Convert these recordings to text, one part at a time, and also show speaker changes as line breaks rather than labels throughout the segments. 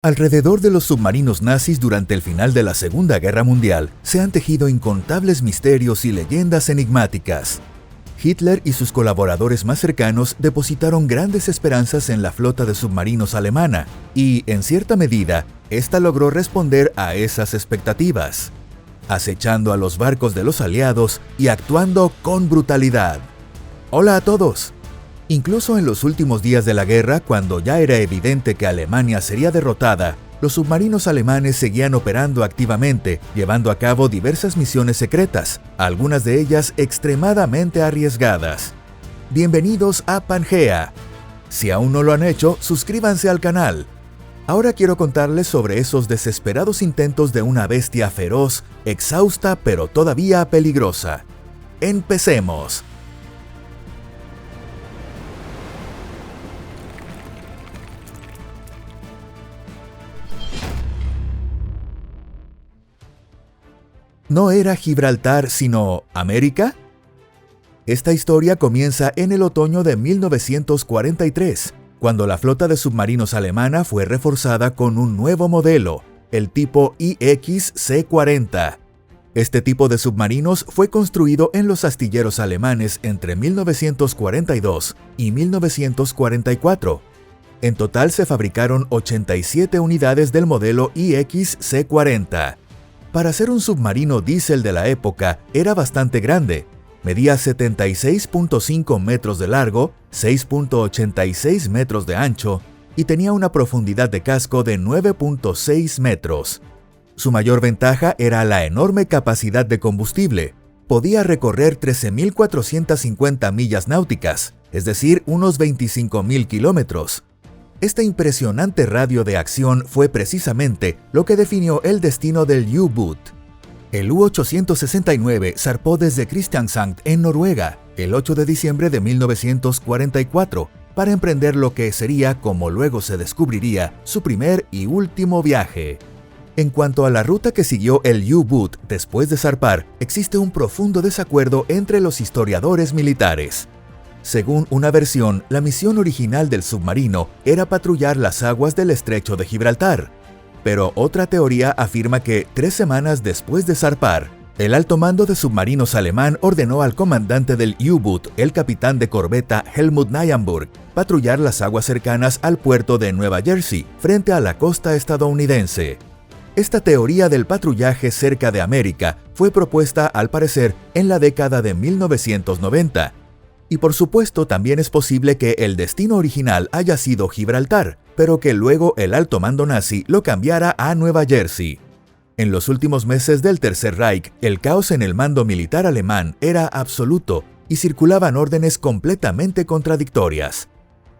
Alrededor de los submarinos nazis durante el final de la Segunda Guerra Mundial se han tejido incontables misterios y leyendas enigmáticas. Hitler y sus colaboradores más cercanos depositaron grandes esperanzas en la flota de submarinos alemana y, en cierta medida, esta logró responder a esas expectativas, acechando a los barcos de los aliados y actuando con brutalidad. Hola a todos. Incluso en los últimos días de la guerra, cuando ya era evidente que Alemania sería derrotada, los submarinos alemanes seguían operando activamente, llevando a cabo diversas misiones secretas, algunas de ellas extremadamente arriesgadas. Bienvenidos a Pangea. Si aún no lo han hecho, suscríbanse al canal. Ahora quiero contarles sobre esos desesperados intentos de una bestia feroz, exhausta pero todavía peligrosa. ¡Empecemos! ¿No era Gibraltar sino América? Esta historia comienza en el otoño de 1943, cuando la flota de submarinos alemana fue reforzada con un nuevo modelo, el tipo IX-C-40. Este tipo de submarinos fue construido en los astilleros alemanes entre 1942 y 1944. En total se fabricaron 87 unidades del modelo IX-C-40. Para ser un submarino diésel de la época, era bastante grande. Medía 76.5 metros de largo, 6.86 metros de ancho y tenía una profundidad de casco de 9.6 metros. Su mayor ventaja era la enorme capacidad de combustible. Podía recorrer 13.450 millas náuticas, es decir, unos 25.000 kilómetros. Este impresionante radio de acción fue precisamente lo que definió el destino del U-Boot. El U-869 zarpó desde Kristiansand en Noruega el 8 de diciembre de 1944 para emprender lo que sería, como luego se descubriría, su primer y último viaje. En cuanto a la ruta que siguió el U-Boot después de zarpar, existe un profundo desacuerdo entre los historiadores militares. Según una versión, la misión original del submarino era patrullar las aguas del estrecho de Gibraltar. Pero otra teoría afirma que 3 semanas después de zarpar, el alto mando de submarinos alemán ordenó al comandante del U-Boot, el capitán de corbeta Helmut Nienburg, patrullar las aguas cercanas al puerto de Nueva Jersey, frente a la costa estadounidense. Esta teoría del patrullaje cerca de América fue propuesta, al parecer, en la década de 1990. Y por supuesto también es posible que el destino original haya sido Gibraltar, pero que luego el alto mando nazi lo cambiara a Nueva Jersey. En los últimos meses del Tercer Reich, el caos en el mando militar alemán era absoluto y circulaban órdenes completamente contradictorias.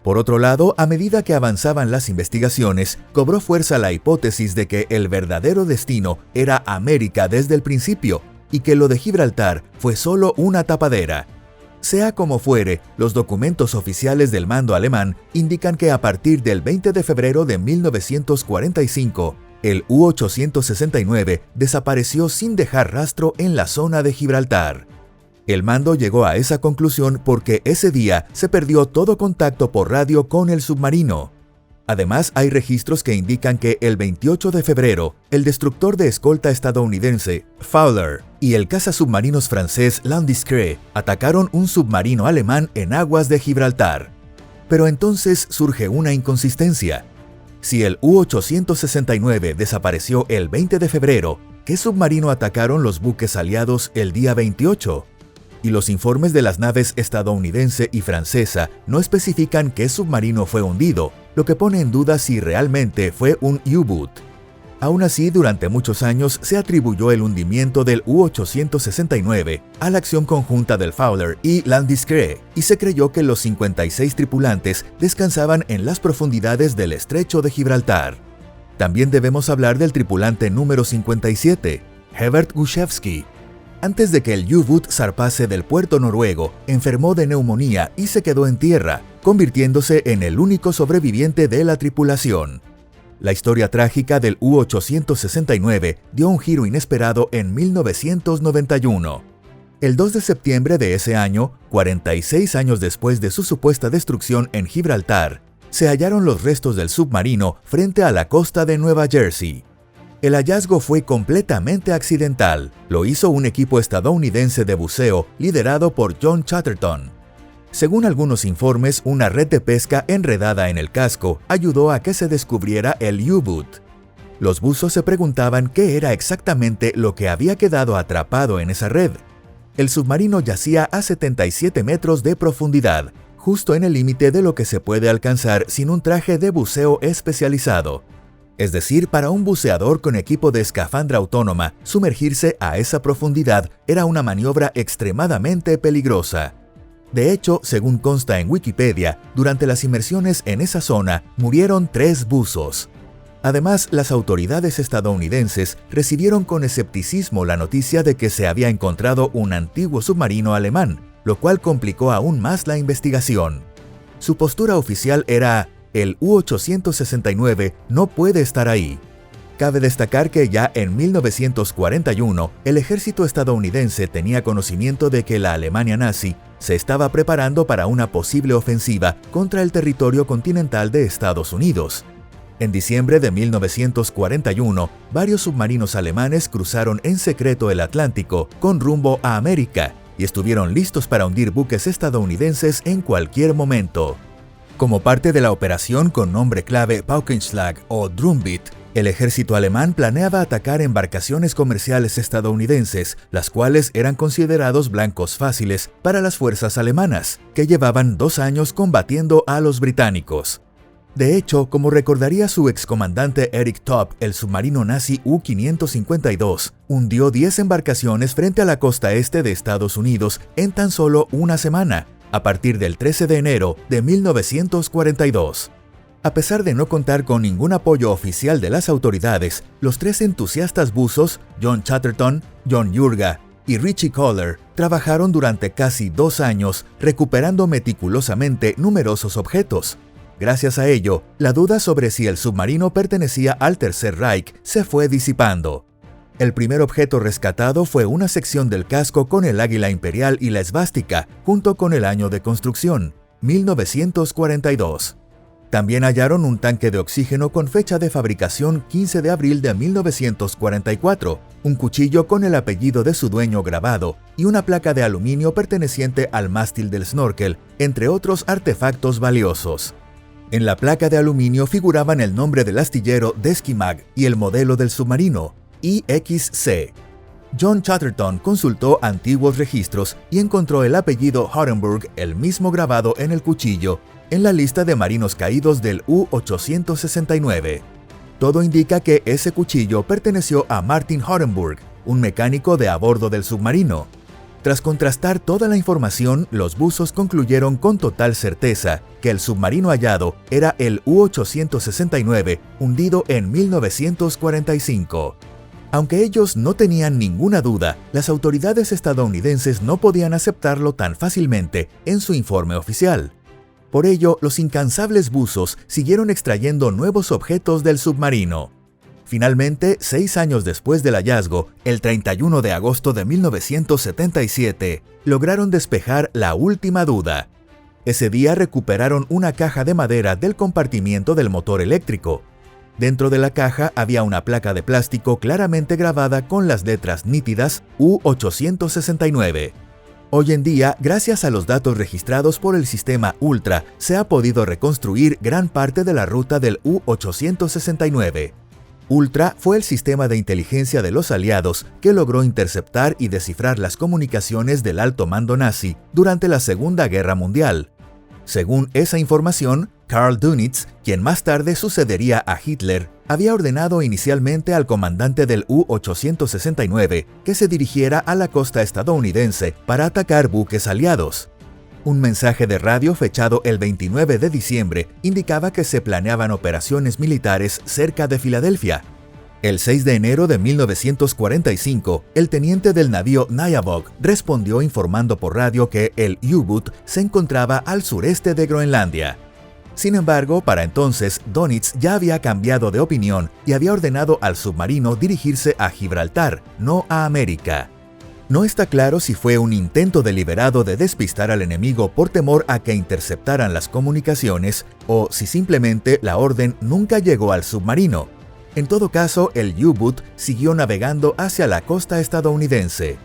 Por otro lado, a medida que avanzaban las investigaciones, cobró fuerza la hipótesis de que el verdadero destino era América desde el principio y que lo de Gibraltar fue solo una tapadera. Sea como fuere, los documentos oficiales del mando alemán indican que a partir del 20 de febrero de 1945, el U-869 desapareció sin dejar rastro en la zona de Gibraltar. El mando llegó a esa conclusión porque ese día se perdió todo contacto por radio con el submarino. Además, hay registros que indican que el 28 de febrero, el destructor de escolta estadounidense Fowler y el cazasubmarinos francés Landiscret atacaron un submarino alemán en aguas de Gibraltar. Pero entonces surge una inconsistencia. Si el U-869 desapareció el 20 de febrero, ¿qué submarino atacaron los buques aliados el día 28? Y los informes de las naves estadounidense y francesa no especifican qué submarino fue hundido, lo que pone en duda si realmente fue un U-Boot. Aún así, durante muchos años se atribuyó el hundimiento del U-869 a la acción conjunta del Fowler y Landiscret, y se creyó que los 56 tripulantes descansaban en las profundidades del estrecho de Gibraltar. También debemos hablar del tripulante número 57, Herbert Guszewski. Antes de que el U-Boot zarpase del puerto noruego, enfermó de neumonía y se quedó en tierra, convirtiéndose en el único sobreviviente de la tripulación. La historia trágica del U-869 dio un giro inesperado en 1991. El 2 de septiembre de ese año, 46 años después de su supuesta destrucción en Gibraltar, se hallaron los restos del submarino frente a la costa de Nueva Jersey. El hallazgo fue completamente accidental. Lo hizo un equipo estadounidense de buceo liderado por John Chatterton. Según algunos informes, una red de pesca enredada en el casco ayudó a que se descubriera el U-Boot. Los buzos se preguntaban qué era exactamente lo que había quedado atrapado en esa red. El submarino yacía a 77 metros de profundidad, justo en el límite de lo que se puede alcanzar sin un traje de buceo especializado. Es decir, para un buceador con equipo de escafandra autónoma, sumergirse a esa profundidad era una maniobra extremadamente peligrosa. De hecho, según consta en Wikipedia, durante las inmersiones en esa zona murieron 3 buzos. Además, las autoridades estadounidenses recibieron con escepticismo la noticia de que se había encontrado un antiguo submarino alemán, lo cual complicó aún más la investigación. Su postura oficial era: el U-869 no puede estar ahí. Cabe destacar que ya en 1941, el ejército estadounidense tenía conocimiento de que la Alemania nazi se estaba preparando para una posible ofensiva contra el territorio continental de Estados Unidos. En diciembre de 1941, varios submarinos alemanes cruzaron en secreto el Atlántico con rumbo a América y estuvieron listos para hundir buques estadounidenses en cualquier momento. Como parte de la operación con nombre clave Paukenschlag o Drumbeat, el ejército alemán planeaba atacar embarcaciones comerciales estadounidenses, las cuales eran considerados blancos fáciles para las fuerzas alemanas, que llevaban 2 años combatiendo a los británicos. De hecho, como recordaría su excomandante Eric Topp, el submarino nazi U-552 hundió 10 embarcaciones frente a la costa este de Estados Unidos en tan solo una semana, a partir del 13 de enero de 1942. A pesar de no contar con ningún apoyo oficial de las autoridades, los 3 entusiastas buzos, John Chatterton, John Jurga y Richie Kohler, trabajaron durante casi 2 años recuperando meticulosamente numerosos objetos. Gracias a ello, la duda sobre si el submarino pertenecía al Tercer Reich se fue disipando. El primer objeto rescatado fue una sección del casco con el águila imperial y la esvástica, junto con el año de construcción, 1942. También hallaron un tanque de oxígeno con fecha de fabricación 15 de abril de 1944, un cuchillo con el apellido de su dueño grabado y una placa de aluminio perteneciente al mástil del snorkel, entre otros artefactos valiosos. En la placa de aluminio figuraban el nombre del astillero Deskimag y el modelo del submarino, IXC. John Chatterton consultó antiguos registros y encontró el apellido Horenburg, el mismo grabado en el cuchillo, en la lista de marinos caídos del U-869. Todo indica que ese cuchillo perteneció a Martin Horenburg, un mecánico de a bordo del submarino. Tras contrastar toda la información, los buzos concluyeron con total certeza que el submarino hallado era el U-869, hundido en 1945. Aunque ellos no tenían ninguna duda, las autoridades estadounidenses no podían aceptarlo tan fácilmente en su informe oficial. Por ello, los incansables buzos siguieron extrayendo nuevos objetos del submarino. Finalmente, 6 años después del hallazgo, el 31 de agosto de 1977, lograron despejar la última duda. Ese día recuperaron una caja de madera del compartimiento del motor eléctrico. Dentro de la caja había una placa de plástico claramente grabada con las letras nítidas U-869. Hoy en día, gracias a los datos registrados por el sistema Ultra, se ha podido reconstruir gran parte de la ruta del U-869. Ultra fue el sistema de inteligencia de los aliados que logró interceptar y descifrar las comunicaciones del alto mando nazi durante la Segunda Guerra Mundial. Según esa información, Karl Dönitz, quien más tarde sucedería a Hitler, había ordenado inicialmente al comandante del U-869 que se dirigiera a la costa estadounidense para atacar buques aliados. Un mensaje de radio fechado el 29 de diciembre indicaba que se planeaban operaciones militares cerca de Filadelfia. El 6 de enero de 1945, el teniente del navío Nyabog respondió informando por radio que el U-Boot se encontraba al sureste de Groenlandia. Sin embargo, para entonces, Dönitz ya había cambiado de opinión y había ordenado al submarino dirigirse a Gibraltar, no a América. No está claro si fue un intento deliberado de despistar al enemigo por temor a que interceptaran las comunicaciones o si simplemente la orden nunca llegó al submarino. En todo caso, el U-Boot siguió navegando hacia la costa estadounidense.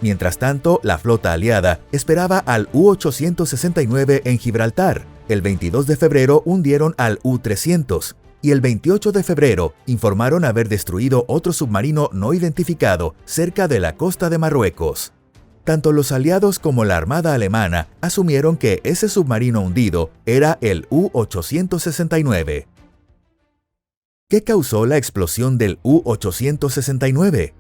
Mientras tanto, la flota aliada esperaba al U-869 en Gibraltar. El 22 de febrero hundieron al U-300 y el 28 de febrero informaron haber destruido otro submarino no identificado cerca de la costa de Marruecos. Tanto los aliados como la Armada alemana asumieron que ese submarino hundido era el U-869. ¿Qué causó la explosión del U-869?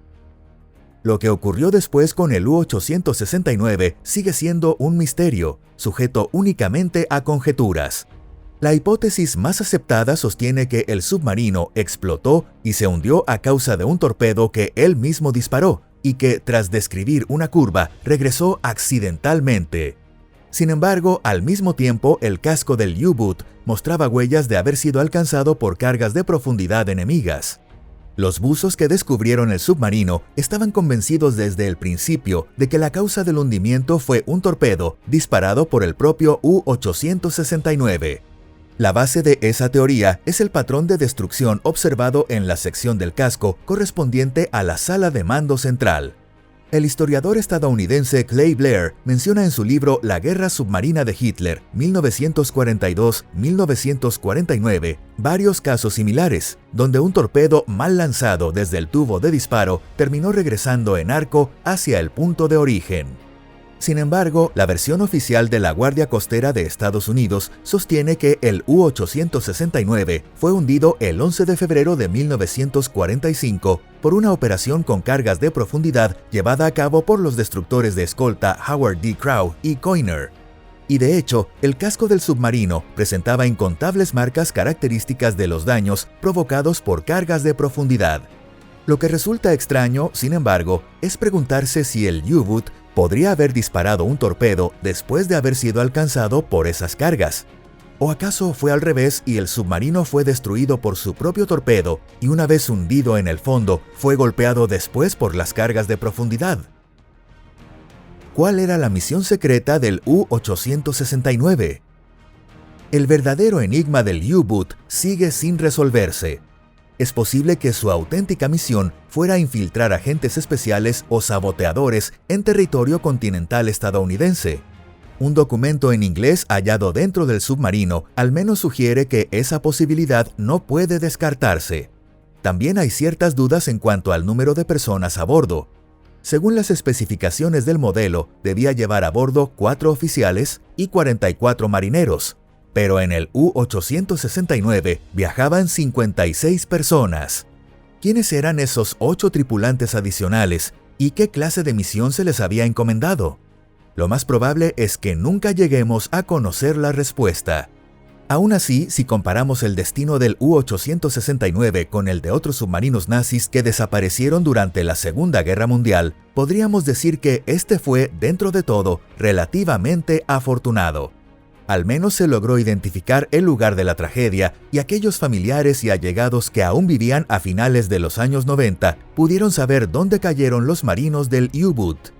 Lo que ocurrió después con el U-869 sigue siendo un misterio, sujeto únicamente a conjeturas. La hipótesis más aceptada sostiene que el submarino explotó y se hundió a causa de un torpedo que él mismo disparó y que, tras describir una curva, regresó accidentalmente. Sin embargo, al mismo tiempo, el casco del U-Boot mostraba huellas de haber sido alcanzado por cargas de profundidad enemigas. Los buzos que descubrieron el submarino estaban convencidos desde el principio de que la causa del hundimiento fue un torpedo disparado por el propio U-869. La base de esa teoría es el patrón de destrucción observado en la sección del casco correspondiente a la sala de mando central. El historiador estadounidense Clay Blair menciona en su libro La guerra submarina de Hitler, 1942-1949, varios casos similares, donde un torpedo mal lanzado desde el tubo de disparo terminó regresando en arco hacia el punto de origen. Sin embargo, la versión oficial de la Guardia Costera de Estados Unidos sostiene que el U-869 fue hundido el 11 de febrero de 1945 por una operación con cargas de profundidad llevada a cabo por los destructores de escolta Howard D. Crowe y Coiner. Y de hecho, el casco del submarino presentaba incontables marcas características de los daños provocados por cargas de profundidad. Lo que resulta extraño, sin embargo, es preguntarse si el U-Boot podría haber disparado un torpedo después de haber sido alcanzado por esas cargas. ¿O acaso fue al revés y el submarino fue destruido por su propio torpedo y una vez hundido en el fondo fue golpeado después por las cargas de profundidad? ¿Cuál era la misión secreta del U-869? El verdadero enigma del U-Boot sigue sin resolverse. Es posible que su auténtica misión fuera infiltrar agentes especiales o saboteadores en territorio continental estadounidense. Un documento en inglés hallado dentro del submarino al menos sugiere que esa posibilidad no puede descartarse. También hay ciertas dudas en cuanto al número de personas a bordo. Según las especificaciones del modelo, debía llevar a bordo 4 oficiales y 44 marineros. Pero en el U-869 viajaban 56 personas. ¿Quiénes eran esos 8 tripulantes adicionales y qué clase de misión se les había encomendado? Lo más probable es que nunca lleguemos a conocer la respuesta. Aún así, si comparamos el destino del U-869 con el de otros submarinos nazis que desaparecieron durante la Segunda Guerra Mundial, podríamos decir que este fue, dentro de todo, relativamente afortunado. Al menos se logró identificar el lugar de la tragedia y aquellos familiares y allegados que aún vivían a finales de los años 90 pudieron saber dónde cayeron los marinos del U-Boot.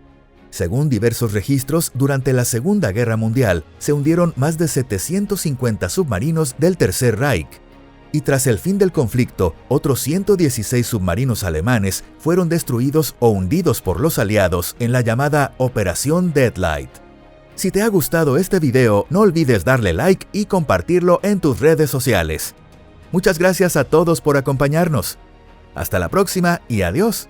Según diversos registros, durante la Segunda Guerra Mundial se hundieron más de 750 submarinos del Tercer Reich. Y tras el fin del conflicto, otros 116 submarinos alemanes fueron destruidos o hundidos por los aliados en la llamada Operación Deadlight. Si te ha gustado este video, no olvides darle like y compartirlo en tus redes sociales. Muchas gracias a todos por acompañarnos. Hasta la próxima y adiós.